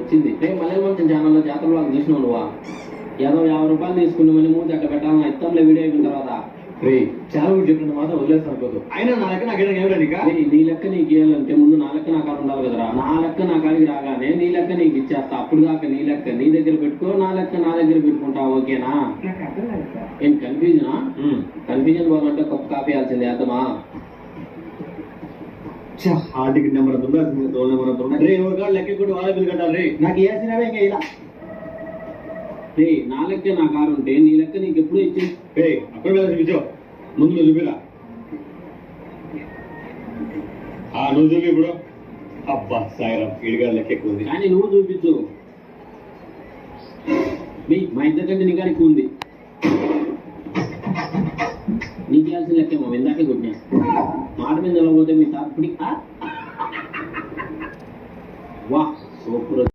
వచ్చింది. మళ్ళీ మంచి ఛానల్లో జాతర వాళ్ళు చూసినావు నువ్వా? ఏదో 50 రూపాయలు తీసుకుని మళ్ళీ మూతి అట్లా పెట్టాలన్నా ఇత్తంలో వీడియో అయిపోయిన తర్వాత చాలా కూడా చెప్పిన మాత్రం వదిలేస్తాను అనుకోదు. అయినా నా లెక్క నాకు ఏమైనా నీ లెక్క నీకు ఇవ్వాలంటే ముందు నా లెక్క నా కాడ ఉండాలి కదరా. నా లెక్క నా కాడికి రాగానే నీ లెక్క నీకు ఇచ్చేస్తా. అప్పుడు దాకా నీ లెక్క నీ దగ్గర పెట్టుకో, నా లెక్క నా దగ్గర పెట్టుకుంటా. ఓకేనా? ఏం కన్ఫ్యూజనా? కన్ఫ్యూజన్ పోవాలంటే కప్పు కాపీ ఇవ్వాల్సిందే. అర్థమా? హాల్ టికెట్ నెంబర్ ఎంత ఉందా? రోల్ నెంబర్ ఎంత ఉందా? ఎవరి కాదు లెక్క కూడా వాళ్ళ బిల్ కట్టాలి. నాకు ఏ సినిమా ఇంకా ఇలా నా లెక్క నా కారు ఉంటే నీ లెక్క నీకు ఎప్పుడు ఇచ్చి అక్కడ చూపించావు. ముందు నువ్వు చూపిరా. నువ్వు చూపి ఇప్పుడు. అబ్బా సాయిరాం ఇడిగా లెక్క ఎక్కువ ఉంది. కానీ నువ్వు చూపించు. మా ఇద్దరి కంటే నీ కాడ ఎక్కువ ఉంది. నీకు ఇవ్వాల్సిన లెక్కేమో ఇందాకే కొట్టినా. మాట మీద నిలబోతే మీ తాపడి వా సూపర్.